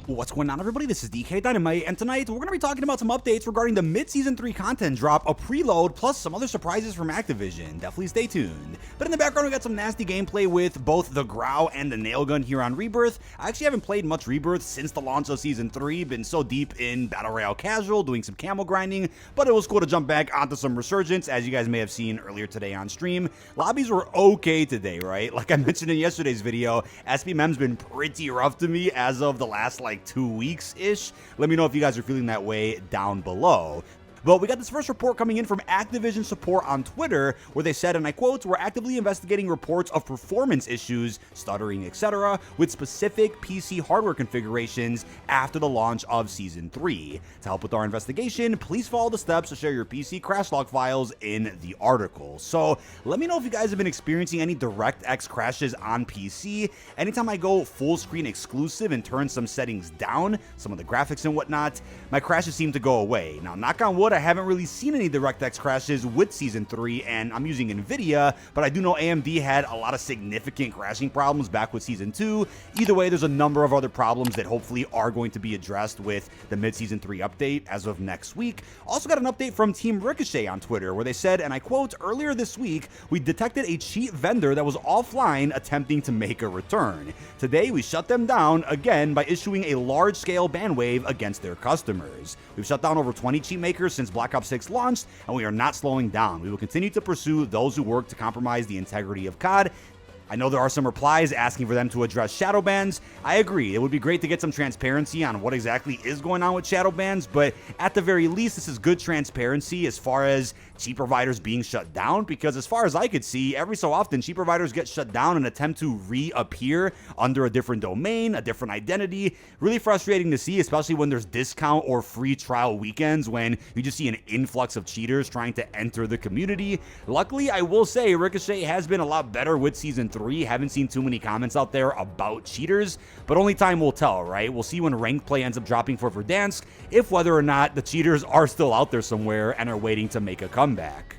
What's going on, everybody? This is dkdynamite, and tonight we're going to be talking about some updates regarding the mid-season 3 content drop, a preload, plus some other surprises from Activision. Definitely stay tuned. But in the background, we got some nasty gameplay with both the Grow and the Nail Gun here on Rebirth. I actually haven't played much Rebirth since the launch of Season 3, been so deep in Battle Royale casual, doing some camo grinding, but it was cool to jump back onto some Resurgence, as you guys may have seen earlier today on stream. Lobbies were okay today, right? Like I mentioned in yesterday's video, SPMM's been pretty rough to me as of the last 2 weeks-ish. Let me know if you guys are feeling that way down below. But we got this first report coming in from Activision support on Twitter, where they said, and I quote, "We're actively investigating reports of performance issues, stuttering, etc., with specific PC hardware configurations after the launch of Season 3. To help with our investigation, please follow the steps to share your PC crash log files in the article." So let me know if you guys have been experiencing any DirectX crashes on PC. Anytime I go full screen exclusive and turn some settings down, some of the graphics and whatnot, my crashes seem to go away. Now, knock on wood, I haven't really seen any DirectX crashes with Season 3, and I'm using NVIDIA, but I do know AMD had a lot of significant crashing problems back with Season 2. Either way, there's a number of other problems that hopefully are going to be addressed with the mid-Season 3 update as of next week. Also got an update from Team Ricochet on Twitter, where they said, and I quote, "Earlier this week, we detected a cheat vendor that was offline attempting to make a return. Today, we shut them down again by issuing a large-scale ban wave against their customers. We've shut down over 20 cheat makers since Black Ops 6 launched, and we are not slowing down. We will continue to pursue those who work to compromise the integrity of COD." I know there are some replies asking for them to address shadow bans. I agree, it would be great to get some transparency on what exactly is going on with shadow bans, but at the very least, this is good transparency as far as cheat providers being shut down, because as far as I could see, every so often, cheat providers get shut down and attempt to reappear under a different domain, a different identity. Really frustrating to see, especially when there's discount or free trial weekends, when you just see an influx of cheaters trying to enter the community. Luckily, I will say, Ricochet has been a lot better with Season 3. Haven't seen too many comments out there about cheaters, but only time will tell, right? We'll see when ranked play ends up dropping for Verdansk, if whether or not the cheaters are still out there somewhere and are waiting to make a comeback.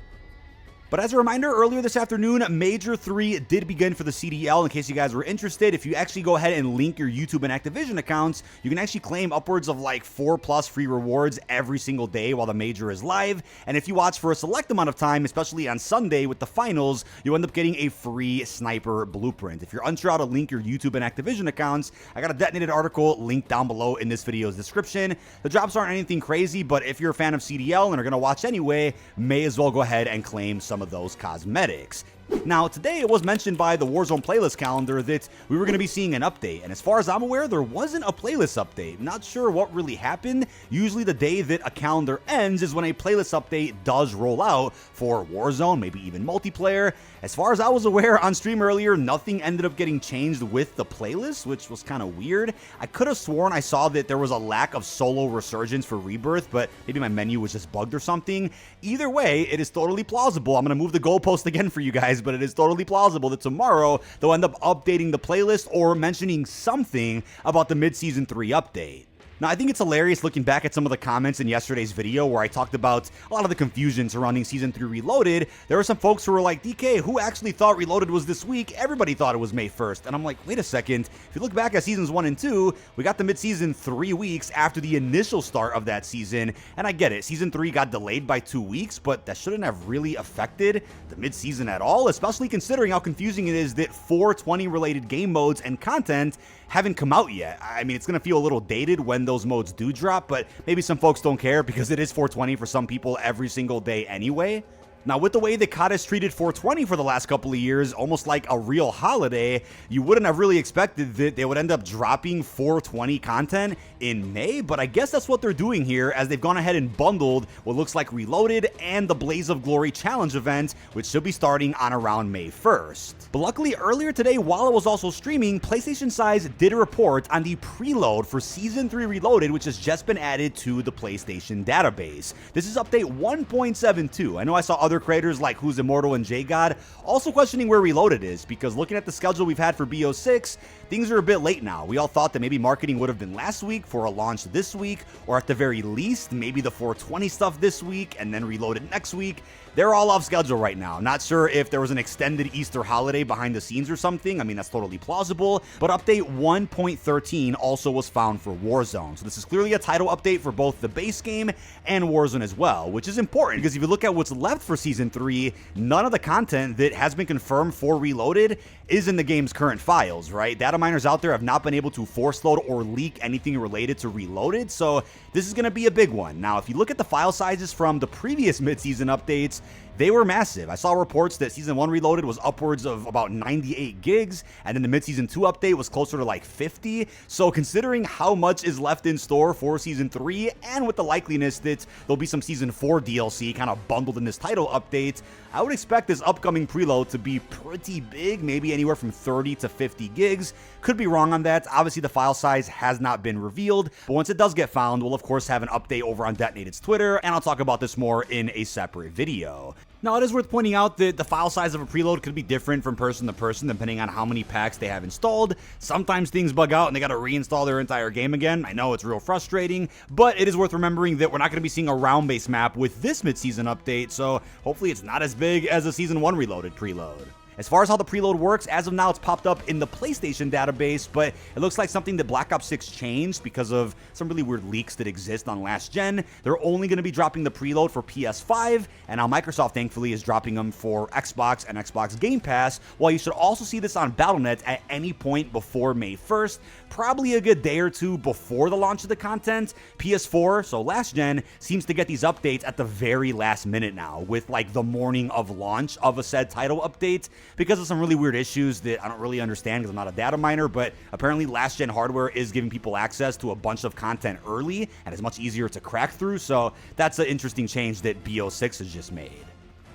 But as a reminder, earlier this afternoon, Major 3 did begin for the CDL. In case you guys were interested, if you actually go ahead and link your YouTube and Activision accounts, you can actually claim upwards of 4+ free rewards every single day while the Major is live. And if you watch for a select amount of time, especially on Sunday with the finals, you end up getting a free sniper blueprint. If you're unsure how to link your YouTube and Activision accounts, I got a detonated article linked down below in this video's description. The drops aren't anything crazy, but if you're a fan of CDL and are going to watch anyway, may as well go ahead and claim some of those cosmetics. Now, today it was mentioned by the Warzone playlist calendar that we were going to be seeing an update, and as far as I'm aware, there wasn't a playlist update. Not sure what really happened. Usually the day that a calendar ends is when a playlist update does roll out for Warzone, maybe even multiplayer. As far as I was aware on stream earlier, nothing ended up getting changed with the playlist, which was kind of weird. I could have sworn I saw that there was a lack of solo Resurgence for Rebirth, but maybe my menu was just bugged or something. Either way, it is totally plausible. I'm going to move the goalpost again for you guys, but it is totally plausible that tomorrow they'll end up updating the playlist or mentioning something about the mid-season 3 update. Now, I think it's hilarious looking back at some of the comments in yesterday's video where I talked about a lot of the confusion surrounding Season 3 Reloaded. There were some folks who were like, "DK, who actually thought Reloaded was this week? Everybody thought it was May 1st. And I'm like, wait a second. If you look back at Seasons 1 and 2, we got the mid-season 3 weeks after the initial start of that season. And I get it, Season 3 got delayed by 2 weeks, but that shouldn't have really affected the mid-season at all, especially considering how confusing it is that 420-related game modes and content haven't come out yet. I mean, it's going to feel a little dated when those modes do drop, but maybe some folks don't care because it is 420 for some people every single day anyway. Now, with the way that COD has treated 420 for the last couple of years, almost like a real holiday, you wouldn't have really expected that they would end up dropping 420 content in May, but I guess that's what they're doing here, as they've gone ahead and bundled what looks like Reloaded and the Blaze of Glory Challenge event, which should be starting on around May 1st. But luckily, earlier today, while I was also streaming, PlayStation Size did a report on the preload for Season 3 Reloaded, which has just been added to the PlayStation database. This is update 1.72. I know I saw other creators like Who's Immortal and JGod also questioning where Reloaded is, because looking at the schedule we've had for BO6, things are a bit late now. We all thought that maybe marketing would have been last week for a launch this week, or at the very least, maybe the 420 stuff this week and then Reloaded next week. they're all off schedule right now. Not sure if there was an extended Easter holiday behind the scenes or something. I mean, that's totally plausible, but update 1.13 also was found for Warzone. So this is clearly a title update for both the base game and Warzone as well, which is important because if you look at what's left for Season 3, none of the content that has been confirmed for Reloaded is in the game's current files, right? Data miners out there have not been able to force load or leak anything related to Reloaded, so this is going to be a big one. Now, if you look at the file sizes from the previous mid-season updates, they were massive. I saw reports that Season 1 Reloaded was upwards of about 98 gigs, and then the mid-season 2 update was closer to like 50. So considering how much is left in store for Season 3, and with the likeliness that there'll be some Season 4 DLC kind of bundled in this title update, I would expect this upcoming preload to be pretty big, maybe anywhere from 30 to 50 gigs. Could be wrong on that. Obviously, the file size has not been revealed, but once it does get found, we'll of course have an update over on Detonated's Twitter, and I'll talk about this more in a separate video. Now, it is worth pointing out that the file size of a preload could be different from person to person depending on how many packs they have installed. Sometimes things bug out and they got to reinstall their entire game again. I know it's real frustrating, but it is worth remembering that we're not going to be seeing a round-based map with this mid-season update, so hopefully it's not as big as a Season 1 Reloaded preload. As far as how the preload works, as of now, it's popped up in the PlayStation database, but it looks like something that Black Ops 6 changed because of some really weird leaks that exist on last gen. They're only going to be dropping the preload for PS5, and now Microsoft, thankfully, is dropping them for Xbox and Xbox Game Pass, while you should also see this on Battle.net at any point before May 1st, probably a good day or two before the launch of the content. PS4, so last gen, seems to get these updates at the very last minute now, with like the morning of launch of a said title update, because of some really weird issues that I don't really understand because I'm not a data miner, but apparently last gen hardware is giving people access to a bunch of content early, and it's much easier to crack through, so that's an interesting change that BO6 has just made.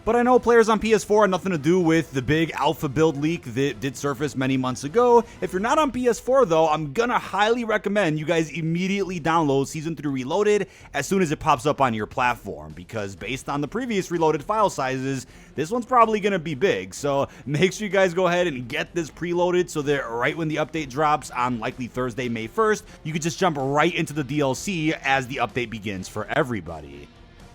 But I know players on PS4 had nothing to do with the big alpha build leak that did surface many months ago. If you're not on PS4 though, I'm gonna highly recommend you guys immediately download Season 3 Reloaded as soon as it pops up on your platform, because based on the previous Reloaded file sizes, this one's probably gonna be big. So make sure you guys go ahead and get this preloaded so that right when the update drops on likely Thursday, May 1st, you can just jump right into the DLC as the update begins for everybody.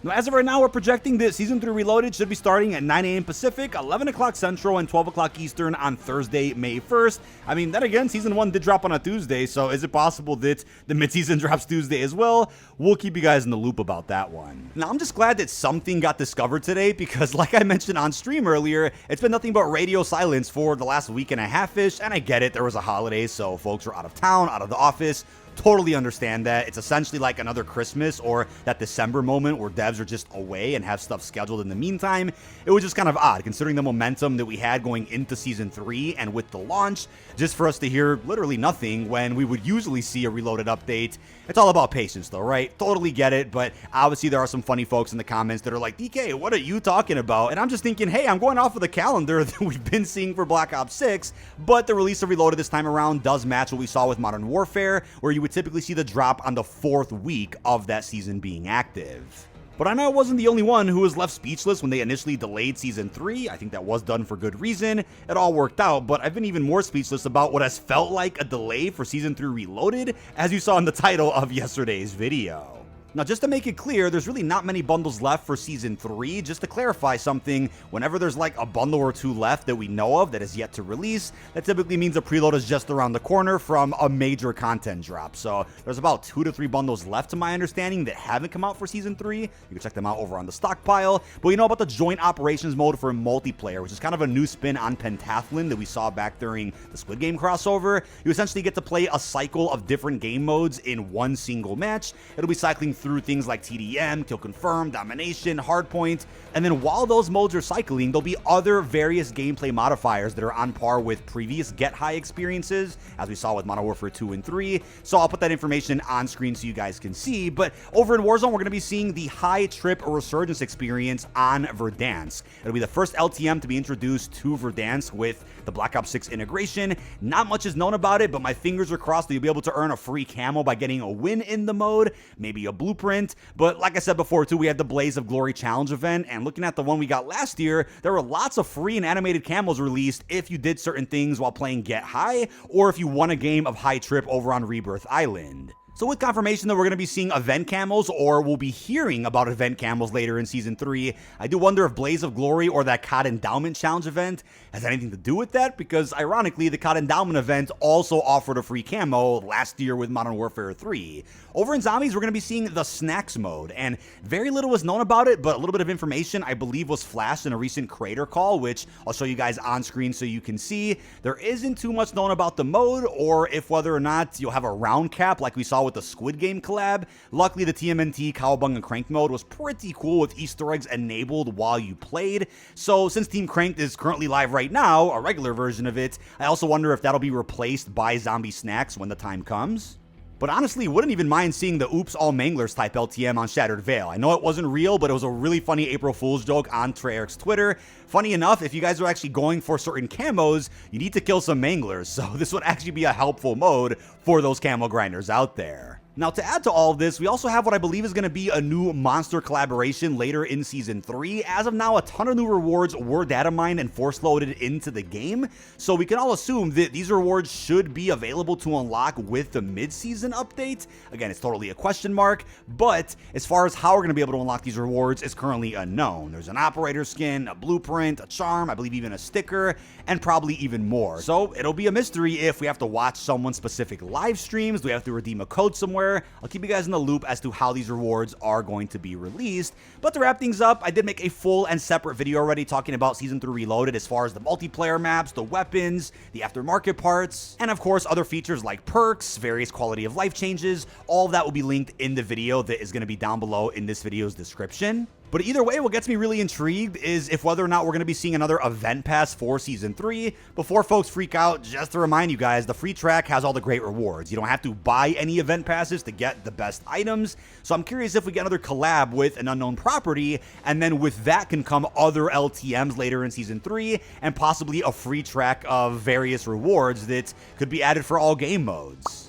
Now, as of right now, we're projecting that Season 3 Reloaded should be starting at 9 a.m. Pacific, 11 o'clock Central, and 12 o'clock Eastern on Thursday, May 1st. I mean, then again, Season 1 did drop on a Tuesday, so is it possible that the mid-season drops Tuesday as well? We'll keep you guys in the loop about that one. Now, I'm just glad that something got discovered today because, like I mentioned on stream earlier, it's been nothing but radio silence for the last week and a half-ish, and I get it, there was a holiday, so folks were out of town, out of the office. Totally understand that. It's essentially like another Christmas or that December moment where devs are just away and have stuff scheduled in the meantime. It was just kind of odd considering the momentum that we had going into Season 3 and with the launch, just for us to hear literally nothing when we would usually see a Reloaded update. It's all about patience though, right? Totally get it, but obviously there are some funny folks in the comments that are like, DK, what are you talking about? And I'm just thinking, hey, I'm going off of the calendar that we've been seeing for Black Ops 6, but the release of Reloaded this time around does match what we saw with Modern Warfare, where you would typically see the drop on the 4th week of that season being active. But I know I wasn't the only one who was left speechless when they initially delayed Season 3. I think that was done for good reason. It all worked out, but I've been even more speechless about what has felt like a delay for Season 3 Reloaded, as you saw in the title of yesterday's video. Now, just to make it clear, there's really not many bundles left for Season 3. Just to clarify something, whenever there's like a bundle or two left that we know of that is yet to release, that typically means a preload is just around the corner from a major content drop. So there's about 2 to 3 bundles left, to my understanding, that haven't come out for Season 3. You can check them out over on the stockpile. But you know about the Joint Operations mode for multiplayer, which is kind of a new spin on Pentathlon that we saw back during the Squid Game crossover. You essentially get to play a cycle of different game modes in one single match. It'll be cycling through things like TDM, Kill Confirm, Domination, Hardpoint, and then while those modes are cycling, there'll be other various gameplay modifiers that are on par with previous Get High experiences, as we saw with Modern Warfare 2 and 3, so I'll put that information on screen so you guys can see. But over in Warzone, we're going to be seeing the High Trip Resurgence experience on Verdansk. It'll be the first LTM to be introduced to Verdansk with the Black Ops 6 integration. Not much is known about it, but my fingers are crossed that you'll be able to earn a free camo by getting a win in the mode, maybe a blueprint. But like I said before too, we had the Blaze of Glory challenge event, and looking at the one we got last year, there were lots of free and animated camos released if you did certain things while playing Get High, or if you won a game of High Trip over on Rebirth Island. So with confirmation that we're going to be seeing event camos, or we'll be hearing about event camos later in Season 3, I do wonder if Blaze of Glory or that COD Endowment Challenge event has anything to do with that, because ironically, the COD Endowment event also offered a free camo last year with Modern Warfare 3. Over in Zombies, we're going to be seeing the Snacks mode, and very little was known about it, but a little bit of information I believe was flashed in a recent creator call, which I'll show you guys on screen so you can see. There isn't too much known about the mode, or if whether or not you'll have a round cap like we saw with the Squid Game collab. Luckily, the TMNT Cowabunga Crank mode was pretty cool with Easter eggs enabled while you played. So since Team Cranked is currently live right now, a regular version of it, I also wonder if that'll be replaced by Zombie Snacks when the time comes. But honestly, wouldn't even mind seeing the Oops All Manglers type LTM on Shattered Veil. I know it wasn't real, but it was a really funny April Fool's joke on Treyarch's Twitter. Funny enough, if you guys are actually going for certain camos, you need to kill some Manglers, so this would actually be a helpful mode for those camo grinders out there. Now, to add to all of this, we also have what I believe is going to be a new monster collaboration later in Season 3. As of now, a ton of new rewards were data mined and force loaded into the game, so we can all assume that these rewards should be available to unlock with the mid-season update. Again, it's totally a question mark, but as far as how we're going to be able to unlock these rewards is currently unknown. There's an operator skin, a blueprint, a charm, I believe even a sticker, and probably even more. So it'll be a mystery if we have to watch someone's specific live streams, do we have to redeem a code somewhere. I'll keep you guys in the loop as to how these rewards are going to be released. But to wrap things up, I did make a full and separate video already talking about Season 3 Reloaded as far as the multiplayer maps, the weapons, the aftermarket parts, and of course other features like perks, various quality of life changes. All of that will be linked in the video that is going to be down below in this video's description. But either way, what gets me really intrigued is if whether or not we're going to be seeing another event pass for Season 3. Before folks freak out, just to remind you guys, the free track has all the great rewards. You don't have to buy any event passes to get the best items. So I'm curious if we get another collab with an unknown property, and then with that can come other LTMs later in Season 3, and possibly a free track of various rewards that could be added for all game modes.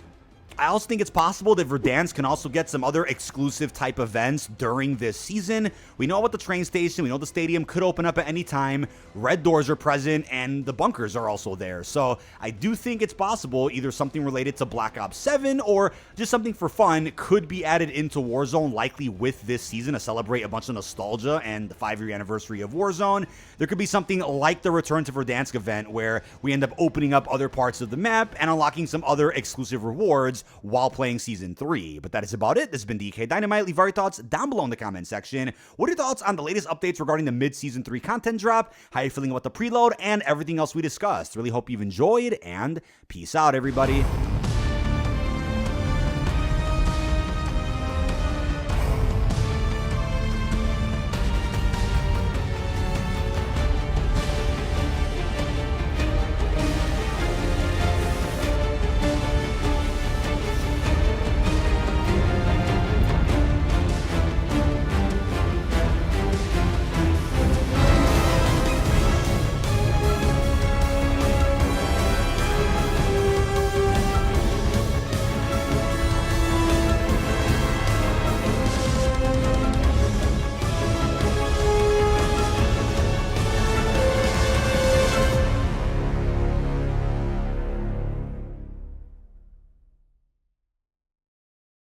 I also think it's possible that Verdansk can also get some other exclusive type events during this season. We know about the train station, we know the stadium could open up at any time, red doors are present, and the bunkers are also there. So I do think it's possible either something related to Black Ops 7 or just something for fun could be added into Warzone, likely with this season to celebrate a bunch of nostalgia and the 5-year anniversary of Warzone. There could be something like the Return to Verdansk event where we end up opening up other parts of the map and unlocking some other exclusive rewards while playing Season 3. But that is about it. This has been dkdynamite. Leave your thoughts down below in the comment section. What are your thoughts on the latest updates regarding the mid-Season 3 content drop? How are you feeling about the preload and everything else we discussed? Really hope you've enjoyed, and peace out, everybody.